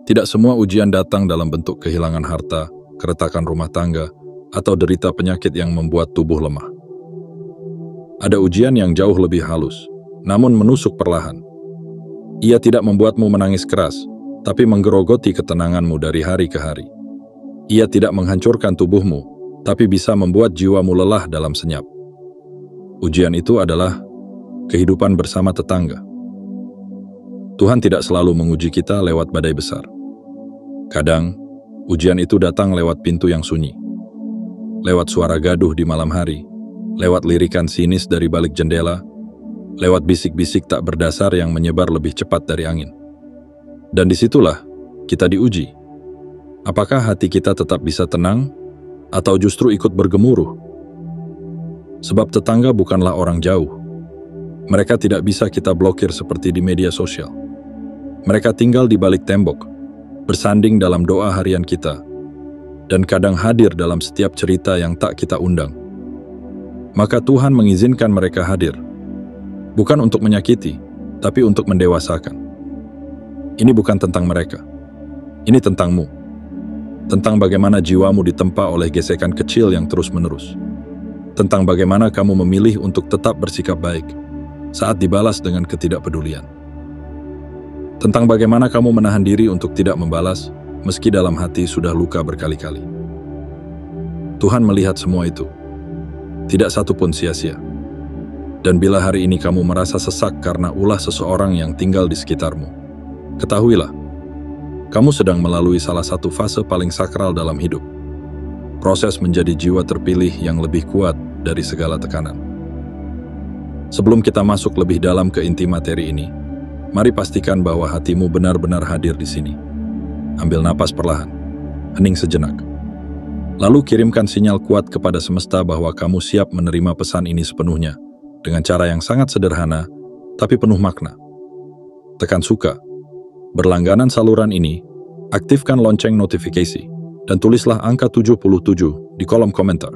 Tidak semua ujian datang dalam bentuk kehilangan harta, keretakan rumah tangga, atau derita penyakit yang membuat tubuh lemah. Ada ujian yang jauh lebih halus, namun menusuk perlahan. Ia tidak membuatmu menangis keras, tapi menggerogoti ketenanganmu dari hari ke hari. Ia tidak menghancurkan tubuhmu, tapi bisa membuat jiwamu lelah dalam senyap. Ujian itu adalah kehidupan bersama tetangga. Tuhan tidak selalu menguji kita lewat badai besar. Kadang, ujian itu datang lewat pintu yang sunyi, lewat suara gaduh di malam hari, lewat lirikan sinis dari balik jendela, lewat bisik-bisik tak berdasar yang menyebar lebih cepat dari angin. Dan disitulah kita diuji. Apakah hati kita tetap bisa tenang, atau justru ikut bergemuruh? Sebab tetangga bukanlah orang jauh. Mereka tidak bisa kita blokir seperti di media sosial. Mereka tinggal di balik tembok, bersanding dalam doa harian kita, dan kadang hadir dalam setiap cerita yang tak kita undang. Maka Tuhan mengizinkan mereka hadir, bukan untuk menyakiti, tapi untuk mendewasakan. Ini bukan tentang mereka, ini tentangmu, tentang bagaimana jiwamu ditempa oleh gesekan kecil yang terus-menerus, tentang bagaimana kamu memilih untuk tetap bersikap baik saat dibalas dengan ketidakpedulian, tentang bagaimana kamu menahan diri untuk tidak membalas meski dalam hati sudah luka berkali-kali. Tuhan melihat semua itu, tidak satu pun sia-sia. Dan bila hari ini kamu merasa sesak karena ulah seseorang yang tinggal di sekitarmu, ketahuilah, kamu sedang melalui salah satu fase paling sakral dalam hidup. Proses menjadi jiwa terpilih yang lebih kuat dari segala tekanan. Sebelum kita masuk lebih dalam ke inti materi ini, mari pastikan bahwa hatimu benar-benar hadir di sini. Ambil napas perlahan, hening sejenak. Lalu kirimkan sinyal kuat kepada semesta bahwa kamu siap menerima pesan ini sepenuhnya, dengan cara yang sangat sederhana, tapi penuh makna. Tekan suka, berlangganan saluran ini, aktifkan lonceng notifikasi, dan tulislah angka 77 di kolom komentar.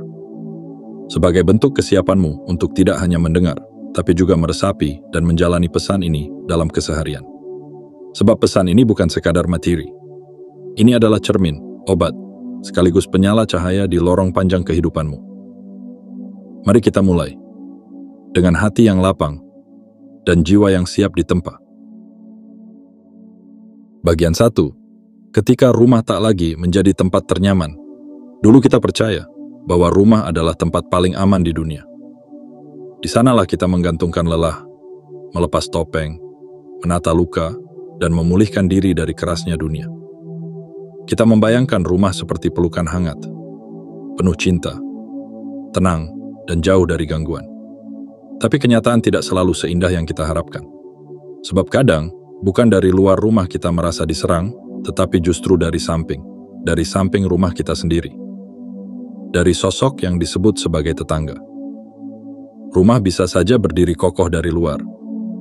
Sebagai bentuk kesiapanmu untuk tidak hanya mendengar, tapi juga meresapi dan menjalani pesan ini dalam keseharian. Sebab pesan ini bukan sekadar materi. Ini adalah cermin, obat, sekaligus penyala cahaya di lorong panjang kehidupanmu. Mari kita mulai, dengan hati yang lapang dan jiwa yang siap ditempa. Bagian 1. Ketika rumah tak lagi menjadi tempat ternyaman. Dulu kita percaya bahwa rumah adalah tempat paling aman di dunia. Di sanalah kita menggantungkan lelah, melepas topeng, menata luka, dan memulihkan diri dari kerasnya dunia. Kita membayangkan rumah seperti pelukan hangat, penuh cinta, tenang, dan jauh dari gangguan. Tapi kenyataan tidak selalu seindah yang kita harapkan. Sebab kadang, bukan dari luar rumah kita merasa diserang, tetapi justru dari samping rumah kita sendiri. Dari sosok yang disebut sebagai tetangga. Rumah bisa saja berdiri kokoh dari luar,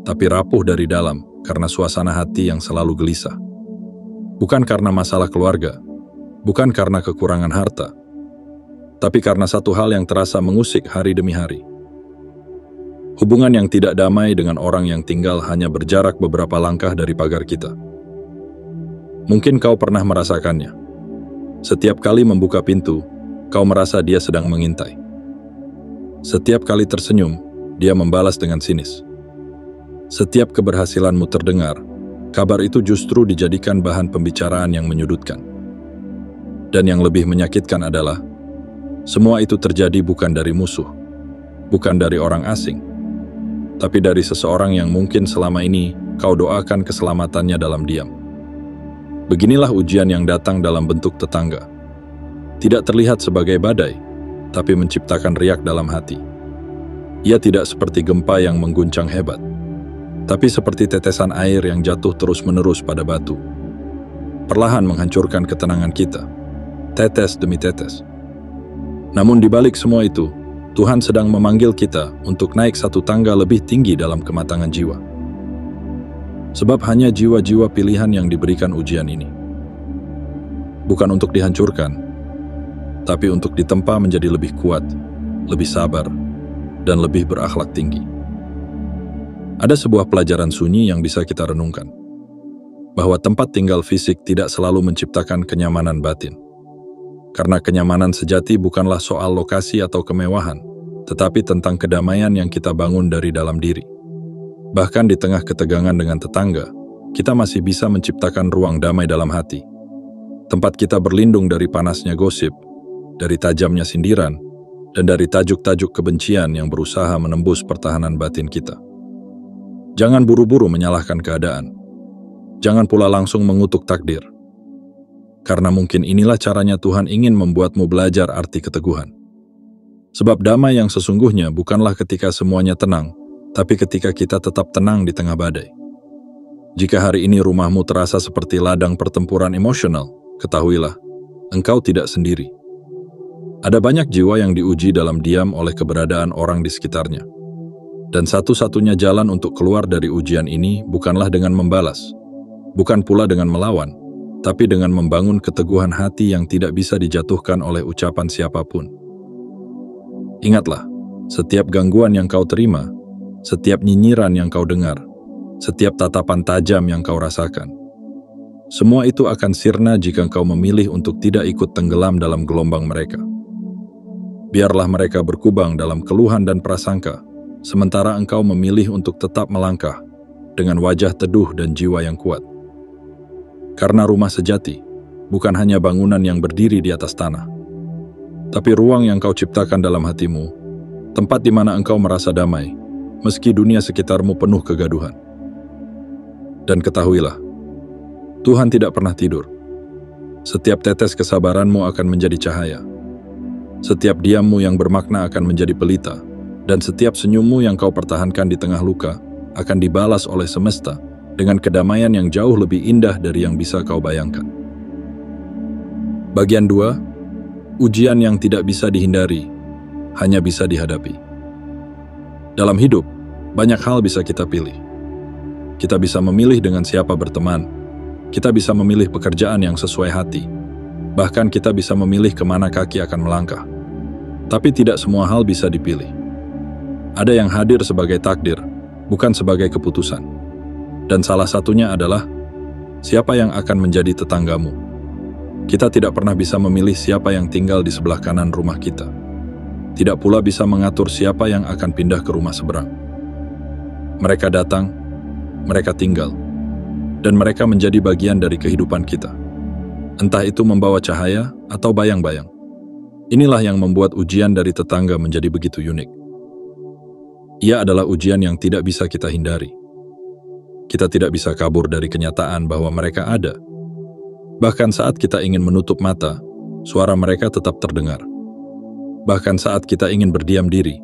tapi rapuh dari dalam karena suasana hati yang selalu gelisah. Bukan karena masalah keluarga, bukan karena kekurangan harta, tapi karena satu hal yang terasa mengusik hari demi hari. Hubungan yang tidak damai dengan orang yang tinggal hanya berjarak beberapa langkah dari pagar kita. Mungkin kau pernah merasakannya. Setiap kali membuka pintu, kau merasa dia sedang mengintai. Setiap kali tersenyum, dia membalas dengan sinis. Setiap keberhasilanmu terdengar, kabar itu justru dijadikan bahan pembicaraan yang menyudutkan. Dan yang lebih menyakitkan adalah, semua itu terjadi bukan dari musuh, bukan dari orang asing, tapi dari seseorang yang mungkin selama ini kau doakan keselamatannya dalam diam. Beginilah ujian yang datang dalam bentuk tetangga. Tidak terlihat sebagai badai, tapi menciptakan riak dalam hati. Ia tidak seperti gempa yang mengguncang hebat, tapi seperti tetesan air yang jatuh terus-menerus pada batu. Perlahan menghancurkan ketenangan kita, tetes demi tetes. Namun di balik semua itu, Tuhan sedang memanggil kita untuk naik satu tangga lebih tinggi dalam kematangan jiwa. Sebab hanya jiwa-jiwa pilihan yang diberikan ujian ini. Bukan untuk dihancurkan, tapi untuk ditempa menjadi lebih kuat, lebih sabar, dan lebih berakhlak tinggi. Ada sebuah pelajaran sunyi yang bisa kita renungkan. bahwa tempat tinggal fisik tidak selalu menciptakan kenyamanan batin. Karena kenyamanan sejati bukanlah soal lokasi atau kemewahan, tetapi tentang kedamaian yang kita bangun dari dalam diri. Bahkan di tengah ketegangan dengan tetangga, kita masih bisa menciptakan ruang damai dalam hati. Tempat kita berlindung dari panasnya gosip, dari tajamnya sindiran, dan dari tajuk-tajuk kebencian yang berusaha menembus pertahanan batin kita. Jangan buru-buru menyalahkan keadaan. Jangan pula langsung mengutuk takdir. Karena mungkin inilah caranya Tuhan ingin membuatmu belajar arti keteguhan. Sebab damai yang sesungguhnya bukanlah ketika semuanya tenang, tapi ketika kita tetap tenang di tengah badai. Jika hari ini rumahmu terasa seperti ladang pertempuran emosional, ketahuilah, engkau tidak sendiri. Ada banyak jiwa yang diuji dalam diam oleh keberadaan orang di sekitarnya. Dan satu-satunya jalan untuk keluar dari ujian ini bukanlah dengan membalas, bukan pula dengan melawan, tapi dengan membangun keteguhan hati yang tidak bisa dijatuhkan oleh ucapan siapapun. Ingatlah, setiap gangguan yang kau terima, setiap nyinyiran yang kau dengar, setiap tatapan tajam yang kau rasakan, semua itu akan sirna jika kau memilih untuk tidak ikut tenggelam dalam gelombang mereka. Biarlah mereka berkubang dalam keluhan dan prasangka, sementara engkau memilih untuk tetap melangkah dengan wajah teduh dan jiwa yang kuat. Karena rumah sejati bukan hanya bangunan yang berdiri di atas tanah, tapi ruang yang kau ciptakan dalam hatimu, tempat di mana engkau merasa damai, meski dunia sekitarmu penuh kegaduhan. Dan ketahuilah, Tuhan tidak pernah tidur. Setiap tetes kesabaranmu akan menjadi cahaya. Setiap diammu yang bermakna akan menjadi pelita, dan setiap senyummu yang kau pertahankan di tengah luka akan dibalas oleh semesta dengan kedamaian yang jauh lebih indah dari yang bisa kau bayangkan. Bagian 2, ujian yang tidak bisa dihindari, hanya bisa dihadapi. Dalam hidup, banyak hal bisa kita pilih. Kita bisa memilih dengan siapa berteman, kita bisa memilih pekerjaan yang sesuai hati, bahkan kita bisa memilih kemana kaki akan melangkah. Tapi tidak semua hal bisa dipilih. Ada yang hadir sebagai takdir, bukan sebagai keputusan. Dan salah satunya adalah siapa yang akan menjadi tetanggamu. Kita tidak pernah bisa memilih siapa yang tinggal di sebelah kanan rumah kita. Tidak pula bisa mengatur siapa yang akan pindah ke rumah seberang. Mereka datang, mereka tinggal, dan mereka menjadi bagian dari kehidupan kita. Entah itu membawa cahaya atau bayang-bayang. Inilah yang membuat ujian dari tetangga menjadi begitu unik. Ia adalah ujian yang tidak bisa kita hindari. Kita tidak bisa kabur dari kenyataan bahwa mereka ada. Bahkan saat kita ingin menutup mata, suara mereka tetap terdengar. Bahkan saat kita ingin berdiam diri,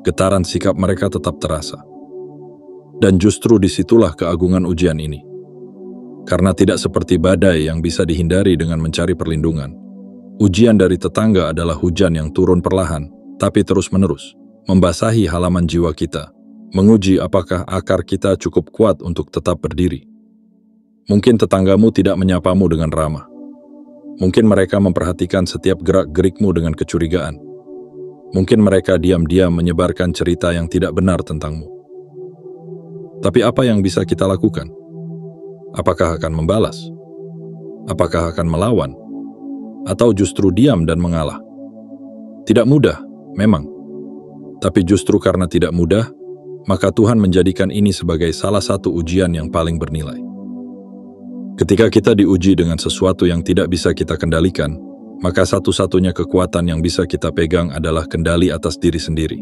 getaran sikap mereka tetap terasa. Dan justru disitulah keagungan ujian ini. Karena tidak seperti badai yang bisa dihindari dengan mencari perlindungan, ujian dari tetangga adalah hujan yang turun perlahan, tapi terus-menerus, membasahi halaman jiwa kita, menguji apakah akar kita cukup kuat untuk tetap berdiri. Mungkin tetanggamu tidak menyapamu dengan ramah. Mungkin mereka memperhatikan setiap gerak-gerikmu dengan kecurigaan. Mungkin mereka diam-diam menyebarkan cerita yang tidak benar tentangmu. Tapi apa yang bisa kita lakukan? Apakah akan membalas? Apakah akan melawan? Atau justru diam dan mengalah? Tidak mudah, memang. Tapi justru karena tidak mudah, maka Tuhan menjadikan ini sebagai salah satu ujian yang paling bernilai. Ketika kita diuji dengan sesuatu yang tidak bisa kita kendalikan, maka satu-satunya kekuatan yang bisa kita pegang adalah kendali atas diri sendiri.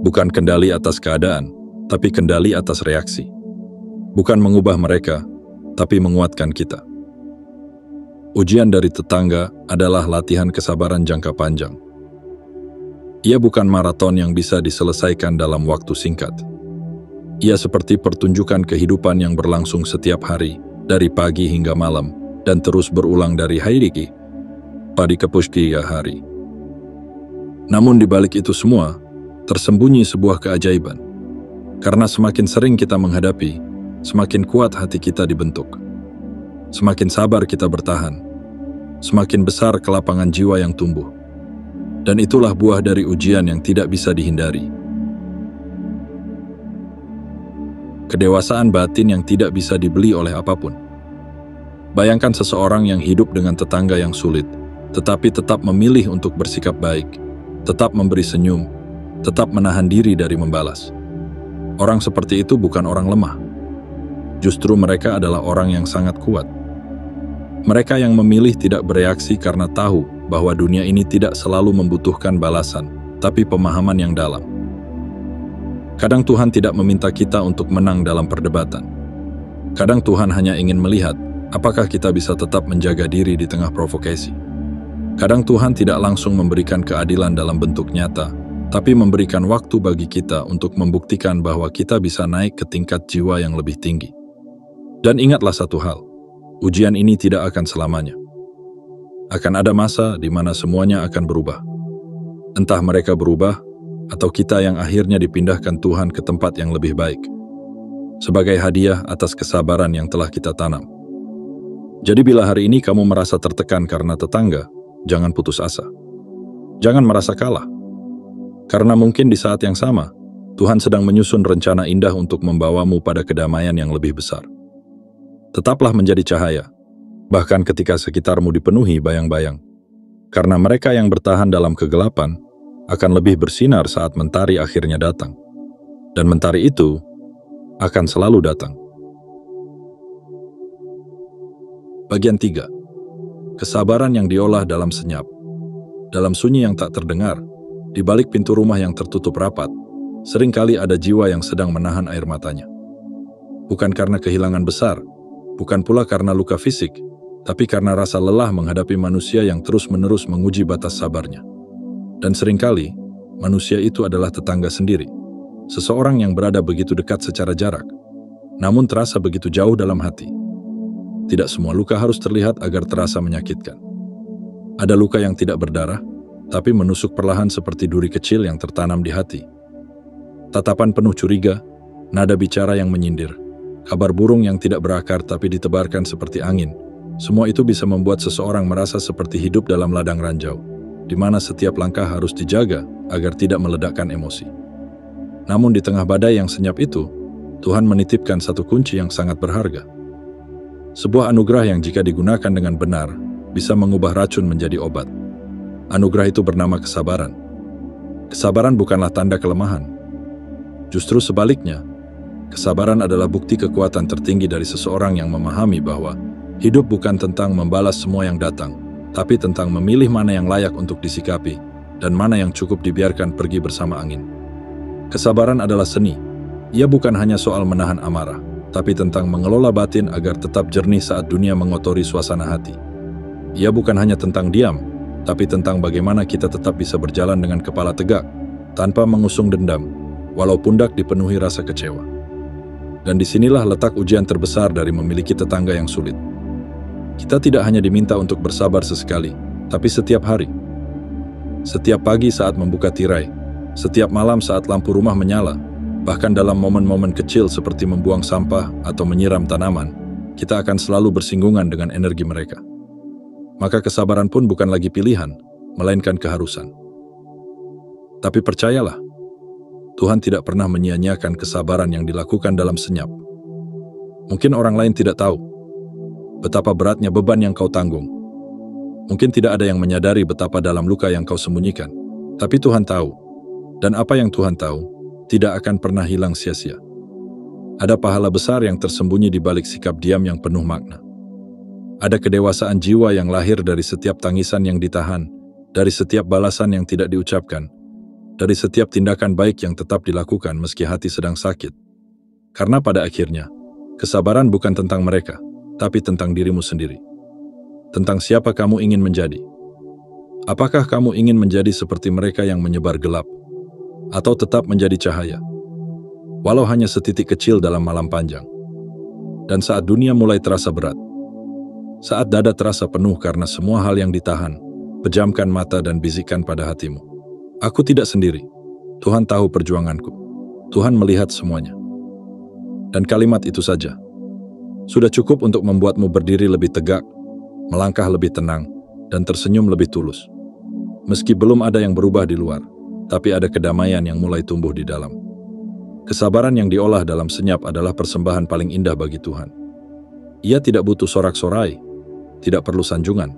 Bukan kendali atas keadaan, tapi kendali atas reaksi. Bukan mengubah mereka, tapi menguatkan kita. Ujian dari tetangga adalah latihan kesabaran jangka panjang. Ia bukan maraton yang bisa diselesaikan dalam waktu singkat. Ia seperti pertunjukan kehidupan yang berlangsung setiap hari, dari pagi hingga malam, dan terus berulang dari hari pada kepuski hari. Namun di balik itu semua, tersembunyi sebuah keajaiban. Karena semakin sering kita menghadapi, semakin kuat hati kita dibentuk. Semakin sabar kita bertahan, semakin besar kelapangan jiwa yang tumbuh. Dan itulah buah dari ujian yang tidak bisa dihindari. Kedewasaan batin yang tidak bisa dibeli oleh apapun. Bayangkan seseorang yang hidup dengan tetangga yang sulit, tetapi tetap memilih untuk bersikap baik, tetap memberi senyum, tetap menahan diri dari membalas. Orang seperti itu bukan orang lemah. Justru mereka adalah orang yang sangat kuat. Mereka yang memilih tidak bereaksi karena tahu bahwa dunia ini tidak selalu membutuhkan balasan, tapi pemahaman yang dalam. Kadang Tuhan tidak meminta kita untuk menang dalam perdebatan. Kadang Tuhan hanya ingin melihat apakah kita bisa tetap menjaga diri di tengah provokasi. Kadang Tuhan tidak langsung memberikan keadilan dalam bentuk nyata, tapi memberikan waktu bagi kita untuk membuktikan bahwa kita bisa naik ke tingkat jiwa yang lebih tinggi. Dan ingatlah satu hal, ujian ini tidak akan selamanya. Akan ada masa di mana semuanya akan berubah. Entah mereka berubah, atau kita yang akhirnya dipindahkan Tuhan ke tempat yang lebih baik, sebagai hadiah atas kesabaran yang telah kita tanam. Jadi bila hari ini kamu merasa tertekan karena tetangga, jangan putus asa. Jangan merasa kalah. Karena mungkin di saat yang sama, Tuhan sedang menyusun rencana indah untuk membawamu pada kedamaian yang lebih besar. Tetaplah menjadi cahaya, bahkan ketika sekitarmu dipenuhi bayang-bayang. Karena mereka yang bertahan dalam kegelapan akan lebih bersinar saat mentari akhirnya datang. Dan mentari itu akan selalu datang. Bagian 3. Kesabaran yang diolah dalam senyap. Dalam sunyi yang tak terdengar, di balik pintu rumah yang tertutup rapat, seringkali ada jiwa yang sedang menahan air matanya. Bukan karena kehilangan besar, bukan pula karena luka fisik, tapi karena rasa lelah menghadapi manusia yang terus-menerus menguji batas sabarnya. Dan seringkali, manusia itu adalah tetangga sendiri. Seseorang yang berada begitu dekat secara jarak, namun terasa begitu jauh dalam hati. Tidak semua luka harus terlihat agar terasa menyakitkan. Ada luka yang tidak berdarah, tapi menusuk perlahan seperti duri kecil yang tertanam di hati. Tatapan penuh curiga, nada bicara yang menyindir, kabar burung yang tidak berakar tapi ditebarkan seperti angin. Semua itu bisa membuat seseorang merasa seperti hidup dalam ladang ranjau, di mana setiap langkah harus dijaga agar tidak meledakkan emosi. Namun di tengah badai yang senyap itu, Tuhan menitipkan satu kunci yang sangat berharga. Sebuah anugerah yang jika digunakan dengan benar, bisa mengubah racun menjadi obat. Anugerah itu bernama kesabaran. Kesabaran bukanlah tanda kelemahan. Justru sebaliknya, kesabaran adalah bukti kekuatan tertinggi dari seseorang yang memahami bahwa hidup bukan tentang membalas semua yang datang, tapi tentang memilih mana yang layak untuk disikapi dan mana yang cukup dibiarkan pergi bersama angin. Kesabaran adalah seni. Ia bukan hanya soal menahan amarah, tapi tentang mengelola batin agar tetap jernih saat dunia mengotori suasana hati. Ia bukan hanya tentang diam, tapi tentang bagaimana kita tetap bisa berjalan dengan kepala tegak, tanpa mengusung dendam, walau pundak dipenuhi rasa kecewa. Dan disinilah letak ujian terbesar dari memiliki tetangga yang sulit. Kita tidak hanya diminta untuk bersabar sesekali, tapi setiap hari. Setiap pagi saat membuka tirai, setiap malam saat lampu rumah menyala, bahkan dalam momen-momen kecil seperti membuang sampah atau menyiram tanaman, kita akan selalu bersinggungan dengan energi mereka. Maka kesabaran pun bukan lagi pilihan, melainkan keharusan. Tapi percayalah, Tuhan tidak pernah menyia-nyiakan kesabaran yang dilakukan dalam senyap. Mungkin orang lain tidak tahu betapa beratnya beban yang kau tanggung. Mungkin tidak ada yang menyadari betapa dalam luka yang kau sembunyikan. Tapi Tuhan tahu, dan apa yang Tuhan tahu tidak akan pernah hilang sia-sia. Ada pahala besar yang tersembunyi di balik sikap diam yang penuh makna. Ada kedewasaan jiwa yang lahir dari setiap tangisan yang ditahan, dari setiap balasan yang tidak diucapkan, dari setiap tindakan baik yang tetap dilakukan meski hati sedang sakit. Karena pada akhirnya, kesabaran bukan tentang mereka, tapi tentang dirimu sendiri. Tentang siapa kamu ingin menjadi. Apakah kamu ingin menjadi seperti mereka yang menyebar gelap, atau tetap menjadi cahaya, walau hanya setitik kecil dalam malam panjang. Dan saat dunia mulai terasa berat, saat dada terasa penuh karena semua hal yang ditahan, pejamkan mata dan bisikkan pada hatimu. Aku tidak sendiri. Tuhan tahu perjuanganku. Tuhan melihat semuanya. Dan kalimat itu saja sudah cukup untuk membuatmu berdiri lebih tegak, melangkah lebih tenang, dan tersenyum lebih tulus. Meski belum ada yang berubah di luar, tapi ada kedamaian yang mulai tumbuh di dalam. Kesabaran yang diolah dalam senyap adalah persembahan paling indah bagi Tuhan. Ia tidak butuh sorak-sorai, tidak perlu sanjungan.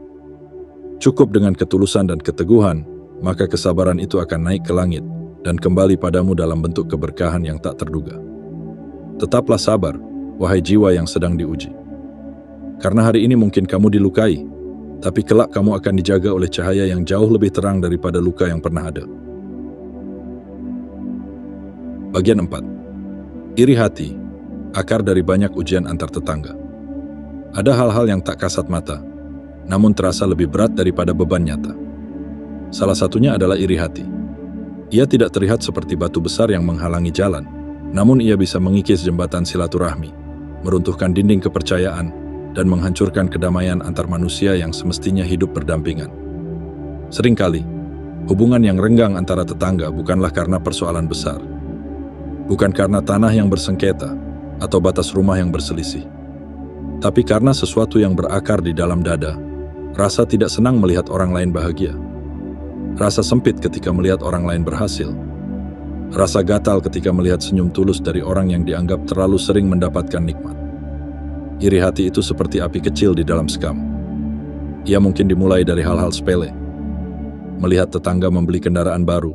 Cukup dengan ketulusan dan keteguhan, maka kesabaran itu akan naik ke langit dan kembali padamu dalam bentuk keberkahan yang tak terduga. Tetaplah sabar, wahai jiwa yang sedang diuji. Karena hari ini mungkin kamu dilukai, tapi kelak kamu akan dijaga oleh cahaya yang jauh lebih terang daripada luka yang pernah ada. Bagian 4. Iri hati, akar dari banyak ujian antar tetangga. Ada hal-hal yang tak kasat mata, namun terasa lebih berat daripada beban nyata. Salah satunya adalah iri hati. Ia tidak terlihat seperti batu besar yang menghalangi jalan, namun ia bisa mengikis jembatan silaturahmi, meruntuhkan dinding kepercayaan, dan menghancurkan kedamaian antar manusia yang semestinya hidup berdampingan. Seringkali, hubungan yang renggang antara tetangga bukanlah karena persoalan besar. Bukan karena tanah yang bersengketa atau batas rumah yang berselisih. Tapi karena sesuatu yang berakar di dalam dada, rasa tidak senang melihat orang lain bahagia. Rasa sempit ketika melihat orang lain berhasil. Rasa gatal ketika melihat senyum tulus dari orang yang dianggap terlalu sering mendapatkan nikmat. Iri hati itu seperti api kecil di dalam sekam. Ia mungkin dimulai dari hal-hal sepele. Melihat tetangga membeli kendaraan baru,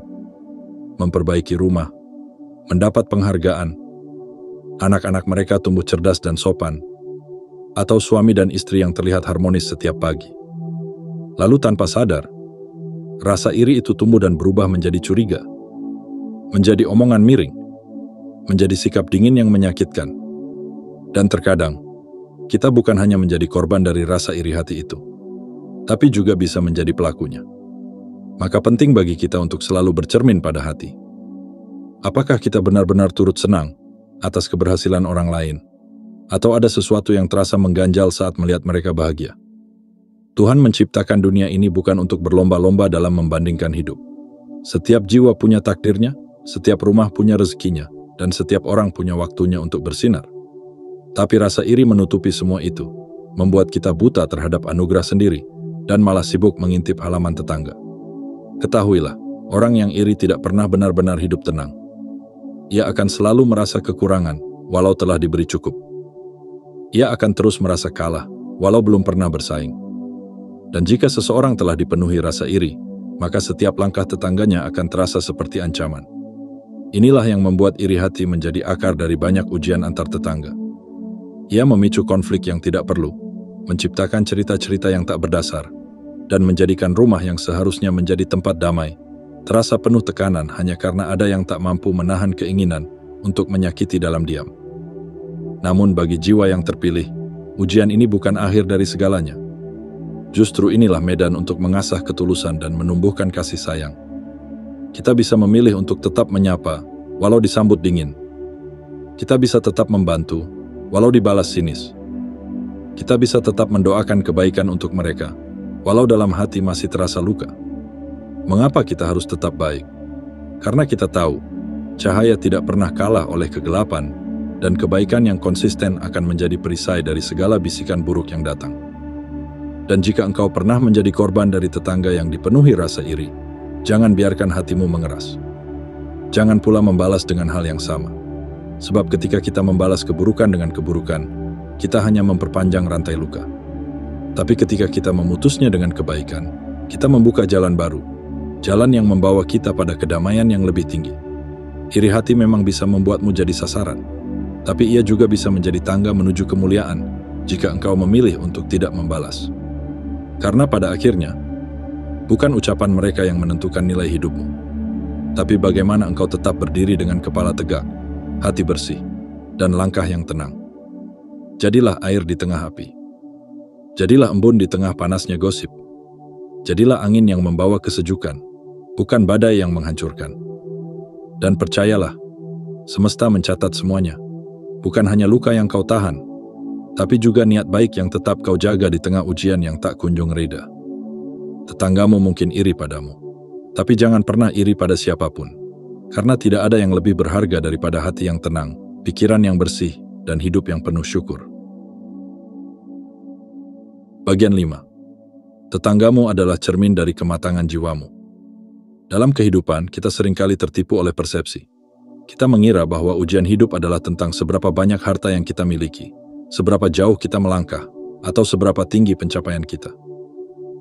memperbaiki rumah, mendapat penghargaan, anak-anak mereka tumbuh cerdas dan sopan, atau suami dan istri yang terlihat harmonis setiap pagi. Lalu tanpa sadar, rasa iri itu tumbuh dan berubah menjadi curiga, menjadi omongan miring, menjadi sikap dingin yang menyakitkan. Dan terkadang, kita bukan hanya menjadi korban dari rasa iri hati itu, tapi juga bisa menjadi pelakunya. Maka penting bagi kita untuk selalu bercermin pada hati. Apakah kita benar-benar turut senang atas keberhasilan orang lain, atau ada sesuatu yang terasa mengganjal saat melihat mereka bahagia? Tuhan menciptakan dunia ini bukan untuk berlomba-lomba dalam membandingkan hidup. Setiap jiwa punya takdirnya, setiap rumah punya rezekinya, dan setiap orang punya waktunya untuk bersinar. Tapi rasa iri menutupi semua itu, membuat kita buta terhadap anugerah sendiri, dan malah sibuk mengintip halaman tetangga. Ketahuilah, orang yang iri tidak pernah benar-benar hidup tenang. Ia akan selalu merasa kekurangan, walau telah diberi cukup. Ia akan terus merasa kalah, walau belum pernah bersaing. Dan jika seseorang telah dipenuhi rasa iri, maka setiap langkah tetangganya akan terasa seperti ancaman. Inilah yang membuat iri hati menjadi akar dari banyak ujian antar tetangga. Ia memicu konflik yang tidak perlu, menciptakan cerita-cerita yang tak berdasar, dan menjadikan rumah yang seharusnya menjadi tempat damai, terasa penuh tekanan hanya karena ada yang tak mampu menahan keinginan untuk menyakiti dalam diam. Namun bagi jiwa yang terpilih, ujian ini bukan akhir dari segalanya. Justru inilah medan untuk mengasah ketulusan dan menumbuhkan kasih sayang. Kita bisa memilih untuk tetap menyapa, walau disambut dingin. Kita bisa tetap membantu, walau dibalas sinis. Kita bisa tetap mendoakan kebaikan untuk mereka, walau dalam hati masih terasa luka. Mengapa kita harus tetap baik? Karena kita tahu, cahaya tidak pernah kalah oleh kegelapan, dan kebaikan yang konsisten akan menjadi perisai dari segala bisikan buruk yang datang. Dan jika engkau pernah menjadi korban dari tetangga yang dipenuhi rasa iri, jangan biarkan hatimu mengeras. Jangan pula membalas dengan hal yang sama. Sebab ketika kita membalas keburukan dengan keburukan, kita hanya memperpanjang rantai luka. Tapi ketika kita memutusnya dengan kebaikan, kita membuka jalan baru, jalan yang membawa kita pada kedamaian yang lebih tinggi. Iri hati memang bisa membuatmu jadi sasaran, tapi ia juga bisa menjadi tangga menuju kemuliaan jika engkau memilih untuk tidak membalas. Karena pada akhirnya, bukan ucapan mereka yang menentukan nilai hidupmu, tapi bagaimana engkau tetap berdiri dengan kepala tegak, hati bersih, dan langkah yang tenang. Jadilah air di tengah api. Jadilah embun di tengah panasnya gosip. Jadilah angin yang membawa kesejukan, bukan badai yang menghancurkan. Dan percayalah, semesta mencatat semuanya. Bukan hanya luka yang kau tahan, tapi juga niat baik yang tetap kau jaga di tengah ujian yang tak kunjung reda. Tetanggamu mungkin iri padamu, tapi jangan pernah iri pada siapapun. Karena tidak ada yang lebih berharga daripada hati yang tenang, pikiran yang bersih, dan hidup yang penuh syukur. Bagian 5. Tetanggamu adalah cermin dari kematangan jiwamu. Dalam kehidupan, kita seringkali tertipu oleh persepsi. Kita mengira bahwa ujian hidup adalah tentang seberapa banyak harta yang kita miliki, seberapa jauh kita melangkah, atau seberapa tinggi pencapaian kita.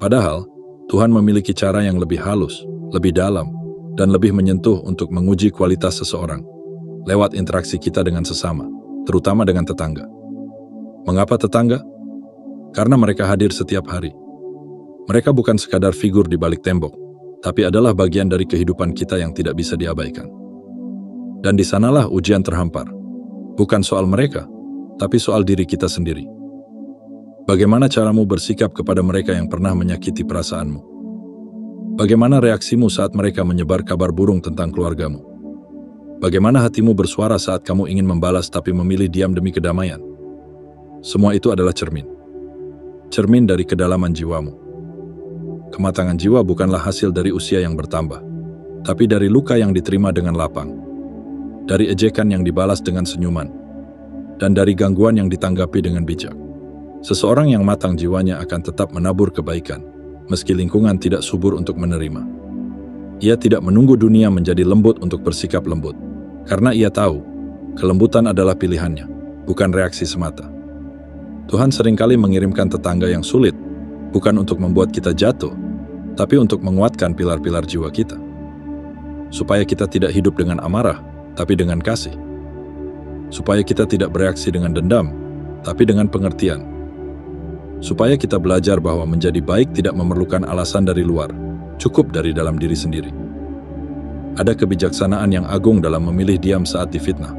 Padahal, Tuhan memiliki cara yang lebih halus, lebih dalam, dan lebih menyentuh untuk menguji kualitas seseorang lewat interaksi kita dengan sesama, terutama dengan tetangga. Mengapa tetangga? Karena mereka hadir setiap hari. Mereka bukan sekadar figur di balik tembok, tapi adalah bagian dari kehidupan kita yang tidak bisa diabaikan. Dan di sanalah ujian terhampar. Bukan soal mereka, tapi soal diri kita sendiri. Bagaimana caramu bersikap kepada mereka yang pernah menyakiti perasaanmu? Bagaimana reaksimu saat mereka menyebar kabar burung tentang keluargamu? Bagaimana hatimu bersuara saat kamu ingin membalas tapi memilih diam demi kedamaian? Semua itu adalah cermin. Cermin dari kedalaman jiwamu. Kematangan jiwa bukanlah hasil dari usia yang bertambah, tapi dari luka yang diterima dengan lapang, dari ejekan yang dibalas dengan senyuman, dan dari gangguan yang ditanggapi dengan bijak. Seseorang yang matang jiwanya akan tetap menabur kebaikan, meski lingkungan tidak subur untuk menerima. Ia tidak menunggu dunia menjadi lembut untuk bersikap lembut, karena ia tahu, kelembutan adalah pilihannya, bukan reaksi semata. Tuhan seringkali mengirimkan tetangga yang sulit, bukan untuk membuat kita jatuh, tapi untuk menguatkan pilar-pilar jiwa kita. Supaya kita tidak hidup dengan amarah, tapi dengan kasih. Supaya kita tidak bereaksi dengan dendam, tapi dengan pengertian. Supaya kita belajar bahwa menjadi baik tidak memerlukan alasan dari luar, cukup dari dalam diri sendiri. Ada kebijaksanaan yang agung dalam memilih diam saat difitnah.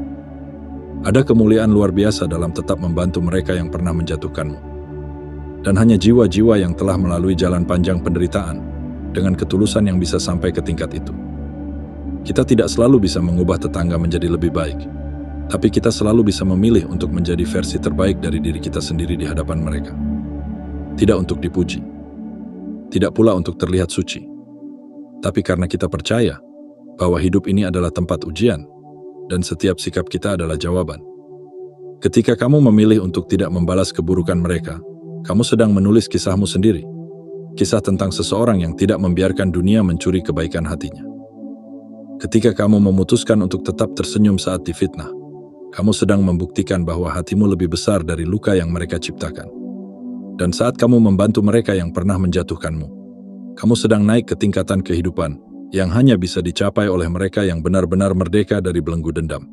Ada kemuliaan luar biasa dalam tetap membantu mereka yang pernah menjatuhkanmu. Dan hanya jiwa-jiwa yang telah melalui jalan panjang penderitaan, dengan ketulusan yang bisa sampai ke tingkat itu. Kita tidak selalu bisa mengubah tetangga menjadi lebih baik, tapi kita selalu bisa memilih untuk menjadi versi terbaik dari diri kita sendiri di hadapan mereka. Tidak untuk dipuji, tidak pula untuk terlihat suci, tapi karena kita percaya bahwa hidup ini adalah tempat ujian, dan setiap sikap kita adalah jawaban. Ketika kamu memilih untuk tidak membalas keburukan mereka, kamu sedang menulis kisahmu sendiri. Kisah tentang seseorang yang tidak membiarkan dunia mencuri kebaikan hatinya. Ketika kamu memutuskan untuk tetap tersenyum saat difitnah, kamu sedang membuktikan bahwa hatimu lebih besar dari luka yang mereka ciptakan. Dan saat kamu membantu mereka yang pernah menjatuhkanmu, kamu sedang naik ke tingkatan kehidupan yang hanya bisa dicapai oleh mereka yang benar-benar merdeka dari belenggu dendam.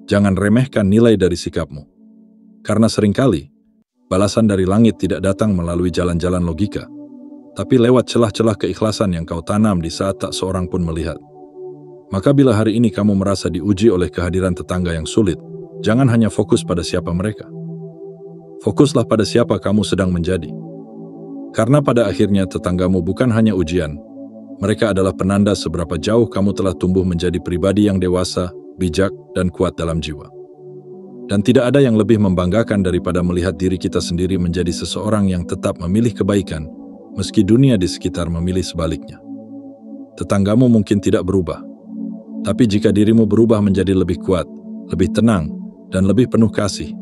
Jangan remehkan nilai dari sikapmu. Karena seringkali, balasan dari langit tidak datang melalui jalan-jalan logika, tapi lewat celah-celah keikhlasan yang kau tanam di saat tak seorang pun melihat. Maka bila hari ini kamu merasa diuji oleh kehadiran tetangga yang sulit, jangan hanya fokus pada siapa mereka. Fokuslah pada siapa kamu sedang menjadi. Karena pada akhirnya tetanggamu bukan hanya ujian, mereka adalah penanda seberapa jauh kamu telah tumbuh menjadi pribadi yang dewasa, bijak, dan kuat dalam jiwa. Dan tidak ada yang lebih membanggakan daripada melihat diri kita sendiri menjadi seseorang yang tetap memilih kebaikan, meski dunia di sekitar memilih sebaliknya. Tetanggamu mungkin tidak berubah, tapi jika dirimu berubah menjadi lebih kuat, lebih tenang, dan lebih penuh kasih,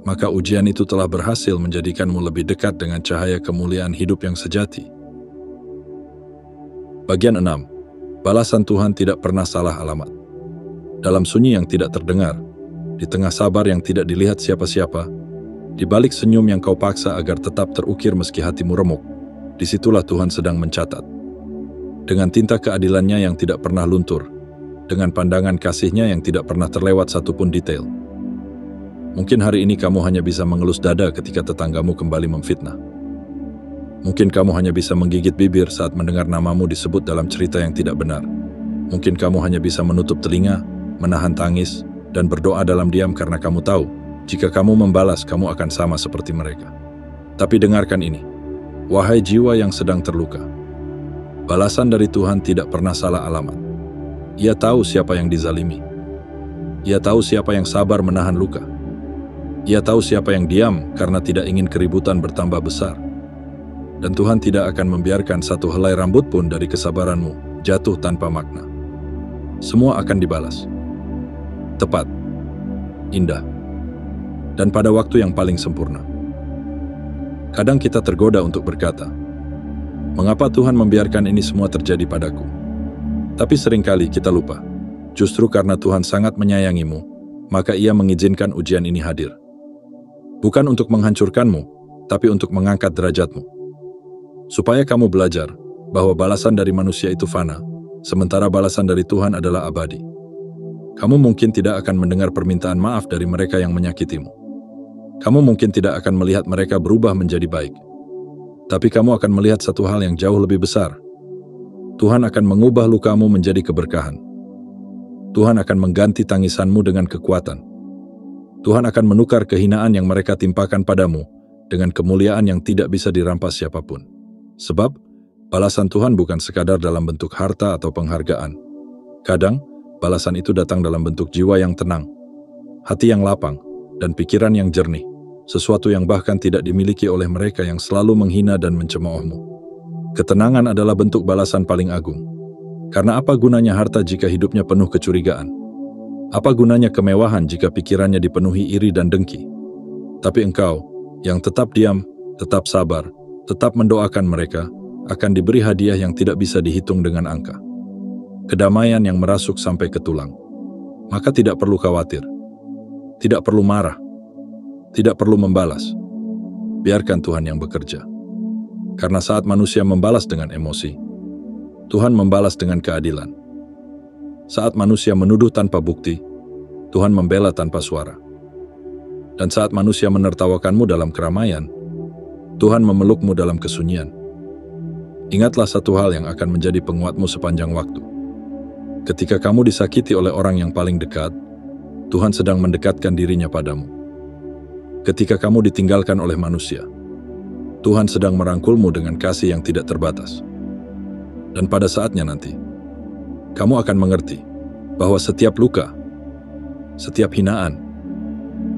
maka ujian itu telah berhasil menjadikanmu lebih dekat dengan cahaya kemuliaan hidup yang sejati. Bagian 6. Balasan Tuhan tidak pernah salah alamat. Dalam sunyi yang tidak terdengar, di tengah sabar yang tidak dilihat siapa-siapa, di balik senyum yang kau paksa agar tetap terukir meski hatimu remuk, disitulah Tuhan sedang mencatat. Dengan tinta keadilannya yang tidak pernah luntur, dengan pandangan kasih-Nya yang tidak pernah terlewat satupun detail. Mungkin hari ini kamu hanya bisa mengelus dada ketika tetanggamu kembali memfitnah. Mungkin kamu hanya bisa menggigit bibir saat mendengar namamu disebut dalam cerita yang tidak benar. Mungkin kamu hanya bisa menutup telinga, menahan tangis, dan berdoa dalam diam karena kamu tahu, jika kamu membalas, kamu akan sama seperti mereka. Tapi dengarkan ini, wahai jiwa yang sedang terluka. Balasan dari Tuhan tidak pernah salah alamat. Ia tahu siapa yang dizalimi. Ia tahu siapa yang sabar menahan luka. Ia tahu siapa yang diam karena tidak ingin keributan bertambah besar. Dan Tuhan tidak akan membiarkan satu helai rambut pun dari kesabaranmu jatuh tanpa makna. Semua akan dibalas. Tepat, indah, dan pada waktu yang paling sempurna. Kadang kita tergoda untuk berkata, mengapa Tuhan membiarkan ini semua terjadi padaku? Tapi seringkali kita lupa, justru karena Tuhan sangat menyayangimu, maka Ia mengizinkan ujian ini hadir. Bukan untuk menghancurkanmu, tapi untuk mengangkat derajatmu. Supaya kamu belajar bahwa balasan dari manusia itu fana, sementara balasan dari Tuhan adalah abadi. Kamu mungkin tidak akan mendengar permintaan maaf dari mereka yang menyakitimu. Kamu mungkin tidak akan melihat mereka berubah menjadi baik. Tapi kamu akan melihat satu hal yang jauh lebih besar. Tuhan akan mengubah lukamu menjadi keberkahan. Tuhan akan mengganti tangisanmu dengan kekuatan. Tuhan akan menukar kehinaan yang mereka timpakan padamu dengan kemuliaan yang tidak bisa dirampas siapapun. Sebab, balasan Tuhan bukan sekadar dalam bentuk harta atau penghargaan. Kadang, balasan itu datang dalam bentuk jiwa yang tenang, hati yang lapang, dan pikiran yang jernih, sesuatu yang bahkan tidak dimiliki oleh mereka yang selalu menghina dan mencemoohmu. Ketenangan adalah bentuk balasan paling agung. Karena apa gunanya harta jika hidupnya penuh kecurigaan? Apa gunanya kemewahan jika pikirannya dipenuhi iri dan dengki? Tapi engkau, yang tetap diam, tetap sabar, tetap mendoakan mereka, akan diberi hadiah yang tidak bisa dihitung dengan angka. Kedamaian yang merasuk sampai ke tulang. Maka tidak perlu khawatir. Tidak perlu marah. Tidak perlu membalas. Biarkan Tuhan yang bekerja. Karena saat manusia membalas dengan emosi, Tuhan membalas dengan keadilan. Saat manusia menuduh tanpa bukti, Tuhan membela tanpa suara. Dan saat manusia menertawakanmu dalam keramaian, Tuhan memelukmu dalam kesunyian. Ingatlah satu hal yang akan menjadi penguatmu sepanjang waktu. Ketika kamu disakiti oleh orang yang paling dekat, Tuhan sedang mendekatkan dirinya padamu. Ketika kamu ditinggalkan oleh manusia, Tuhan sedang merangkulmu dengan kasih yang tidak terbatas. Dan pada saatnya nanti, kamu akan mengerti bahwa setiap luka, setiap hinaan,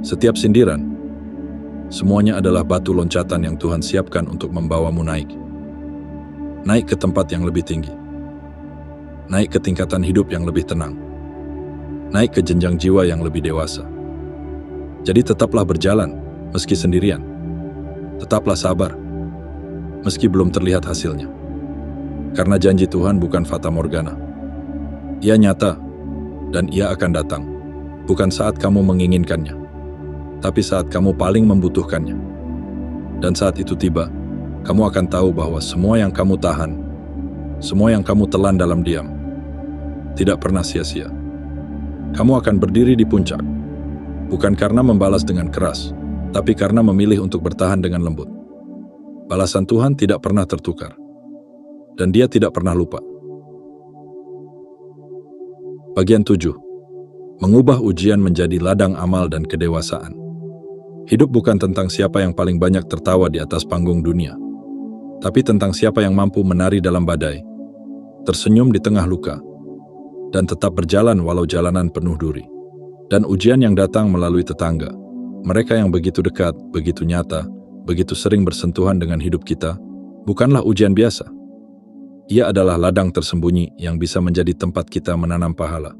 setiap sindiran, semuanya adalah batu loncatan yang Tuhan siapkan untuk membawamu naik. Naik ke tempat yang lebih tinggi. Naik ke tingkatan hidup yang lebih tenang. Naik ke jenjang jiwa yang lebih dewasa. Jadi tetaplah berjalan, meski sendirian. Tetaplah sabar, meski belum terlihat hasilnya. Karena janji Tuhan bukan fata morgana. Ia nyata, dan ia akan datang. Bukan saat kamu menginginkannya, tapi saat kamu paling membutuhkannya. Dan saat itu tiba, kamu akan tahu bahwa semua yang kamu tahan, semua yang kamu telan dalam diam, tidak pernah sia-sia. Kamu akan berdiri di puncak, bukan karena membalas dengan keras, tapi karena memilih untuk bertahan dengan lembut. Balasan Tuhan tidak pernah tertukar, dan Dia tidak pernah lupa. Bagian 7. Mengubah ujian menjadi ladang amal dan kedewasaan. Hidup bukan tentang siapa yang paling banyak tertawa di atas panggung dunia, tapi tentang siapa yang mampu menari dalam badai, tersenyum di tengah luka, dan tetap berjalan walau jalanan penuh duri. Dan ujian yang datang melalui tetangga, mereka yang begitu dekat, begitu nyata, begitu sering bersentuhan dengan hidup kita, bukanlah ujian biasa. Ia adalah ladang tersembunyi yang bisa menjadi tempat kita menanam pahala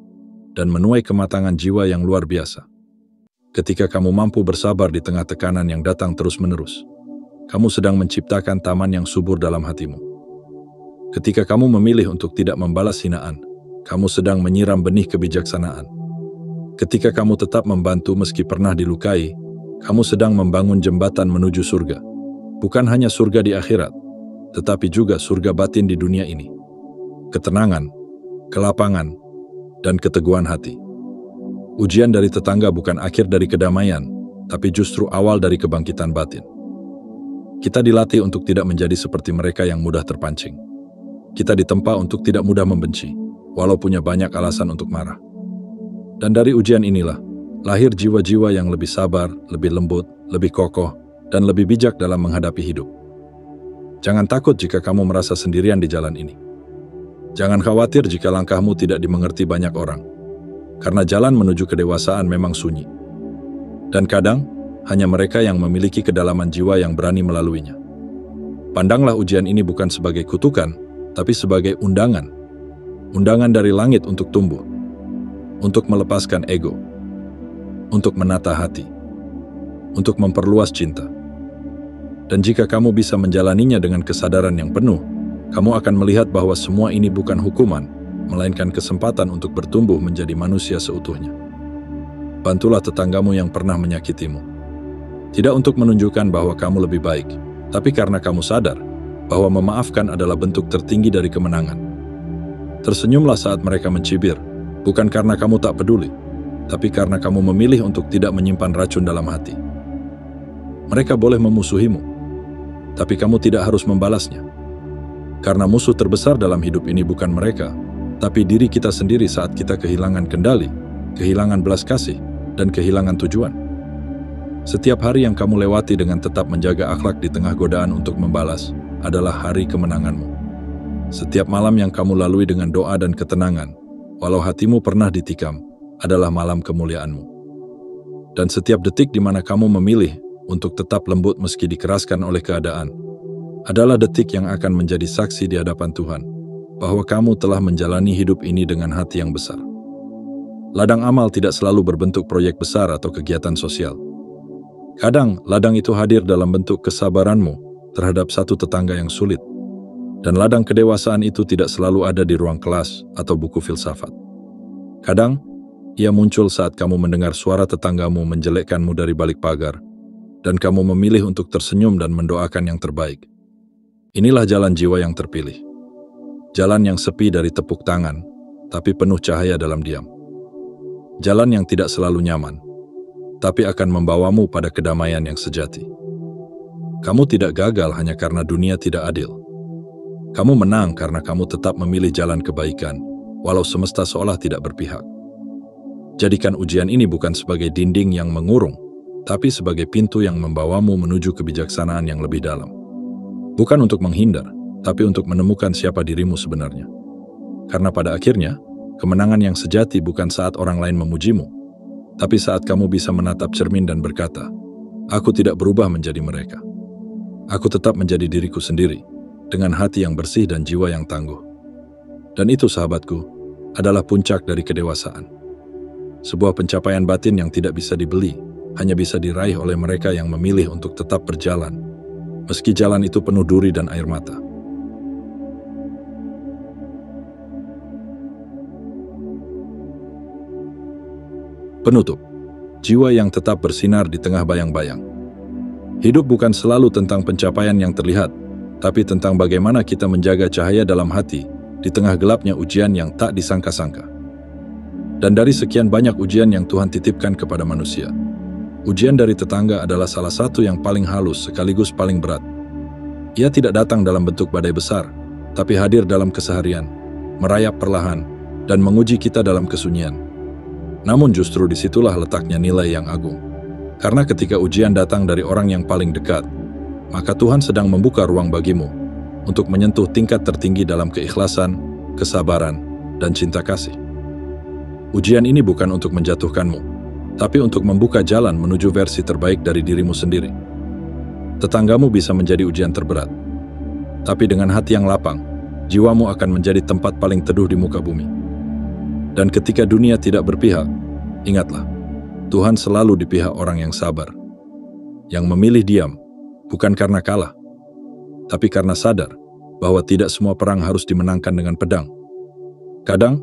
dan menuai kematangan jiwa yang luar biasa. Ketika kamu mampu bersabar di tengah tekanan yang datang terus-menerus, kamu sedang menciptakan taman yang subur dalam hatimu. Ketika kamu memilih untuk tidak membalas hinaan, kamu sedang menyiram benih kebijaksanaan. Ketika kamu tetap membantu meski pernah dilukai, kamu sedang membangun jembatan menuju surga. Bukan hanya surga di akhirat, tetapi juga surga batin di dunia ini. Ketenangan, kelapangan, dan keteguhan hati. Ujian dari tetangga bukan akhir dari kedamaian, tapi justru awal dari kebangkitan batin. Kita dilatih untuk tidak menjadi seperti mereka yang mudah terpancing. Kita ditempa untuk tidak mudah membenci, walau punya banyak alasan untuk marah. Dan dari ujian inilah, lahir jiwa-jiwa yang lebih sabar, lebih lembut, lebih kokoh, dan lebih bijak dalam menghadapi hidup. Jangan takut jika kamu merasa sendirian di jalan ini. Jangan khawatir jika langkahmu tidak dimengerti banyak orang, karena jalan menuju kedewasaan memang sunyi. Dan kadang, hanya mereka yang memiliki kedalaman jiwa yang berani melaluinya. Pandanglah ujian ini bukan sebagai kutukan, tapi sebagai undangan. Undangan dari langit untuk tumbuh, untuk melepaskan ego, untuk menata hati, untuk memperluas cinta. Dan jika kamu bisa menjalaninya dengan kesadaran yang penuh, kamu akan melihat bahwa semua ini bukan hukuman, melainkan kesempatan untuk bertumbuh menjadi manusia seutuhnya. Bantulah tetanggamu yang pernah menyakitimu. Tidak untuk menunjukkan bahwa kamu lebih baik, tapi karena kamu sadar bahwa memaafkan adalah bentuk tertinggi dari kemenangan. Tersenyumlah saat mereka mencibir, bukan karena kamu tak peduli, tapi karena kamu memilih untuk tidak menyimpan racun dalam hati. Mereka boleh memusuhimu, tapi kamu tidak harus membalasnya. Karena musuh terbesar dalam hidup ini bukan mereka, tapi diri kita sendiri saat kita kehilangan kendali, kehilangan belas kasih, dan kehilangan tujuan. Setiap hari yang kamu lewati dengan tetap menjaga akhlak di tengah godaan untuk membalas adalah hari kemenanganmu. Setiap malam yang kamu lalui dengan doa dan ketenangan, walau hatimu pernah ditikam, adalah malam kemuliaanmu. Dan setiap detik di mana kamu memilih untuk tetap lembut meski dikeraskan oleh keadaan, adalah detik yang akan menjadi saksi di hadapan Tuhan bahwa kamu telah menjalani hidup ini dengan hati yang besar. Ladang amal tidak selalu berbentuk proyek besar atau kegiatan sosial. Kadang, ladang itu hadir dalam bentuk kesabaranmu terhadap satu tetangga yang sulit. Dan ladang kedewasaan itu tidak selalu ada di ruang kelas atau buku filsafat. Kadang, ia muncul saat kamu mendengar suara tetanggamu menjelekkanmu dari balik pagar, dan kamu memilih untuk tersenyum dan mendoakan yang terbaik. Inilah jalan jiwa yang terpilih. Jalan yang sepi dari tepuk tangan, tapi penuh cahaya dalam diam. Jalan yang tidak selalu nyaman, tapi akan membawamu pada kedamaian yang sejati. Kamu tidak gagal hanya karena dunia tidak adil. Kamu menang karena kamu tetap memilih jalan kebaikan, walau semesta seolah tidak berpihak. Jadikan ujian ini bukan sebagai dinding yang mengurung, tapi sebagai pintu yang membawamu menuju kebijaksanaan yang lebih dalam. Bukan untuk menghindar, tapi untuk menemukan siapa dirimu sebenarnya. Karena pada akhirnya, kemenangan yang sejati bukan saat orang lain memujimu, tapi saat kamu bisa menatap cermin dan berkata, "Aku tidak berubah menjadi mereka. Aku tetap menjadi diriku sendiri, dengan hati yang bersih dan jiwa yang tangguh." Dan itu, sahabatku, adalah puncak dari kedewasaan. Sebuah pencapaian batin yang tidak bisa dibeli, hanya bisa diraih oleh mereka yang memilih untuk tetap berjalan, meski jalan itu penuh duri dan air mata. Penutup, jiwa yang tetap bersinar di tengah bayang-bayang. Hidup bukan selalu tentang pencapaian yang terlihat, tapi tentang bagaimana kita menjaga cahaya dalam hati di tengah gelapnya ujian yang tak disangka-sangka. Dan dari sekian banyak ujian yang Tuhan titipkan kepada manusia, ujian dari tetangga adalah salah satu yang paling halus sekaligus paling berat. Ia tidak datang dalam bentuk badai besar, tapi hadir dalam keseharian, merayap perlahan, dan menguji kita dalam kesunyian. Namun justru disitulah letaknya nilai yang agung. Karena ketika ujian datang dari orang yang paling dekat, maka Tuhan sedang membuka ruang bagimu untuk menyentuh tingkat tertinggi dalam keikhlasan, kesabaran, dan cinta kasih. Ujian ini bukan untuk menjatuhkanmu, tapi untuk membuka jalan menuju versi terbaik dari dirimu sendiri. Tetanggamu bisa menjadi ujian terberat, tapi dengan hati yang lapang, jiwamu akan menjadi tempat paling teduh di muka bumi. Dan ketika dunia tidak berpihak, ingatlah, Tuhan selalu di pihak orang yang sabar, yang memilih diam, bukan karena kalah, tapi karena sadar bahwa tidak semua perang harus dimenangkan dengan pedang. Kadang,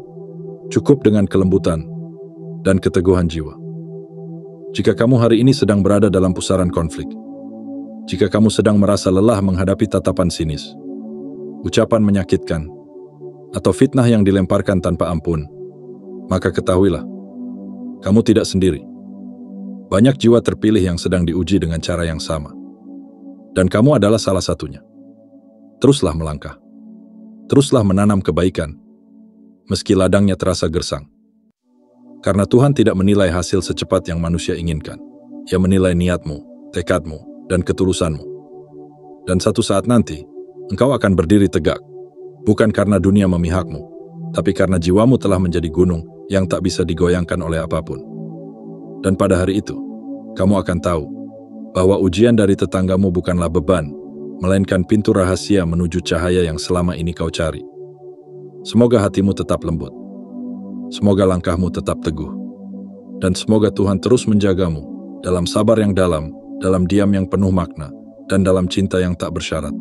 cukup dengan kelembutan dan keteguhan jiwa. Jika kamu hari ini sedang berada dalam pusaran konflik, jika kamu sedang merasa lelah menghadapi tatapan sinis, ucapan menyakitkan, atau fitnah yang dilemparkan tanpa ampun, maka ketahuilah, kamu tidak sendiri. Banyak jiwa terpilih yang sedang diuji dengan cara yang sama. Dan kamu adalah salah satunya. Teruslah melangkah. Teruslah menanam kebaikan, meski ladangnya terasa gersang. Karena Tuhan tidak menilai hasil secepat yang manusia inginkan. Ia menilai niatmu, tekadmu, dan ketulusanmu. Dan satu saat nanti, engkau akan berdiri tegak, bukan karena dunia memihakmu, tapi karena jiwamu telah menjadi gunung yang tak bisa digoyangkan oleh apapun. Dan pada hari itu, kamu akan tahu bahwa ujian dari tetanggamu bukanlah beban, melainkan pintu rahasia menuju cahaya yang selama ini kau cari. Semoga hatimu tetap lembut. Semoga langkahmu tetap teguh. Dan semoga Tuhan terus menjagamu dalam sabar yang dalam diam yang penuh makna, dan dalam cinta yang tak bersyarat.